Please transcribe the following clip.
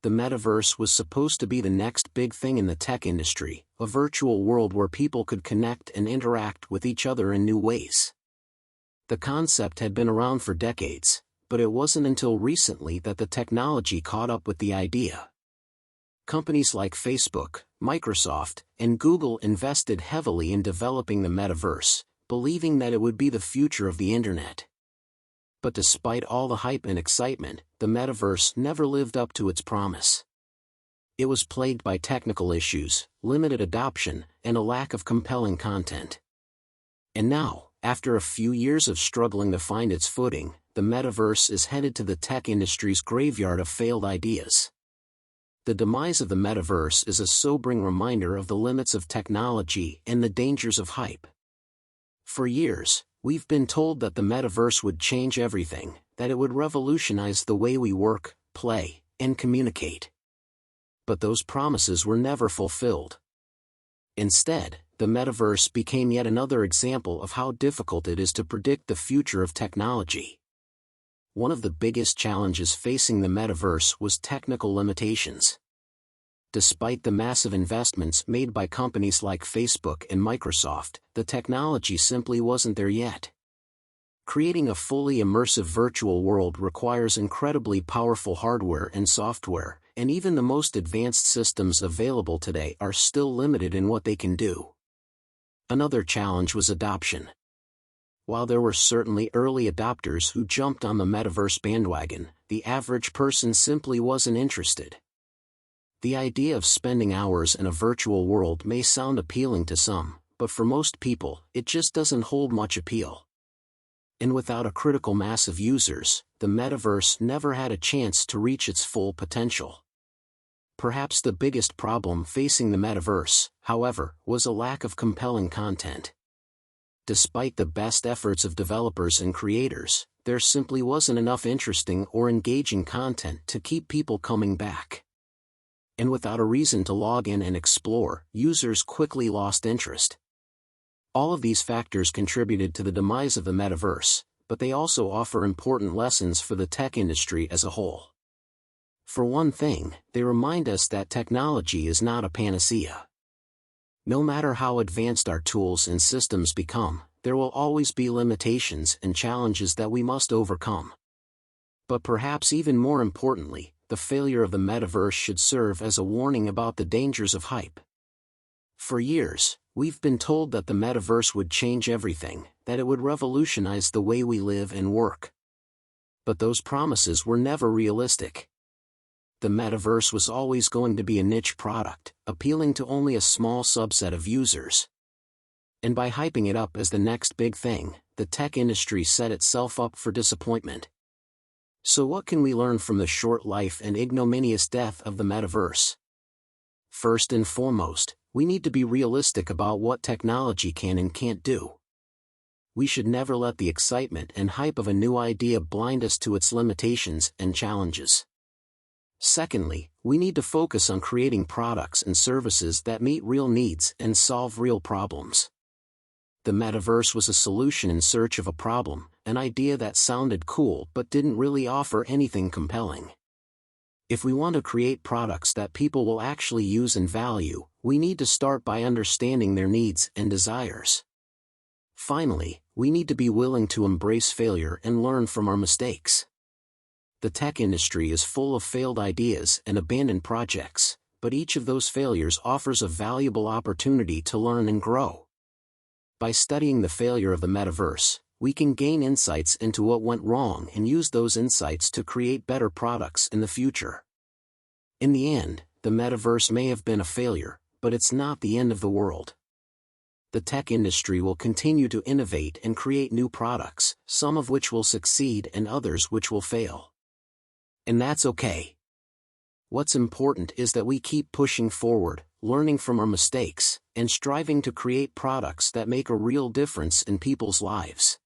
the metaverse was supposed to be the next big thing in the tech industry, a virtual world where people could connect and interact with each other in new ways. The concept had been around for decades, but it wasn't until recently that the technology caught up with the idea. Companies like Facebook, Microsoft, and Google invested heavily in developing the metaverse, believing that it would be the future of the internet. But despite all the hype and excitement, the metaverse never lived up to its promise. It was plagued by technical issues, limited adoption, and a lack of compelling content. And now, after a few years of struggling to find its footing, the metaverse is headed to the tech industry's graveyard of failed ideas. The demise of the metaverse is a sobering reminder of the limits of technology and the dangers of hype. For years, we've been told that the metaverse would change everything, that it would revolutionize the way we work, play, and communicate. But those promises were never fulfilled. Instead, the metaverse became yet another example of how difficult it is to predict the future of technology. One of the biggest challenges facing the metaverse was technical limitations. Despite the massive investments made by companies like Facebook and Microsoft, the technology simply wasn't there yet. Creating a fully immersive virtual world requires incredibly powerful hardware and software, and even the most advanced systems available today are still limited in what they can do. Another challenge was adoption. While there were certainly early adopters who jumped on the metaverse bandwagon, the average person simply wasn't interested. The idea of spending hours in a virtual world may sound appealing to some, but for most people, it just doesn't hold much appeal. And without a critical mass of users, the metaverse never had a chance to reach its full potential. Perhaps the biggest problem facing the metaverse, however, was a lack of compelling content. Despite the best efforts of developers and creators, there simply wasn't enough interesting or engaging content to keep people coming back. And without a reason to log in and explore, users quickly lost interest. All of these factors contributed to the demise of the metaverse, but they also offer important lessons for the tech industry as a whole. For one thing, they remind us that technology is not a panacea. No matter how advanced our tools and systems become, there will always be limitations and challenges that we must overcome. But perhaps even more importantly, the failure of the metaverse should serve as a warning about the dangers of hype. For years, we've been told that the metaverse would change everything, that it would revolutionize the way we live and work. But those promises were never realistic. The metaverse was always going to be a niche product, appealing to only a small subset of users. And by hyping it up as the next big thing, the tech industry set itself up for disappointment. So what can we learn from the short life and ignominious death of the metaverse? First and foremost, we need to be realistic about what technology can and can't do. We should never let the excitement and hype of a new idea blind us to its limitations and challenges. Secondly, we need to focus on creating products and services that meet real needs and solve real problems. The metaverse was a solution in search of a problem, an idea that sounded cool but didn't really offer anything compelling. If we want to create products that people will actually use and value, we need to start by understanding their needs and desires. Finally, we need to be willing to embrace failure and learn from our mistakes. The tech industry is full of failed ideas and abandoned projects, but each of those failures offers a valuable opportunity to learn and grow. By studying the failure of the metaverse, we can gain insights into what went wrong and use those insights to create better products in the future. In the end, the metaverse may have been a failure, but it's not the end of the world. The tech industry will continue to innovate and create new products, some of which will succeed and others which will fail. And that's okay. What's important is that we keep pushing forward, learning from our mistakes, and striving to create products that make a real difference in people's lives.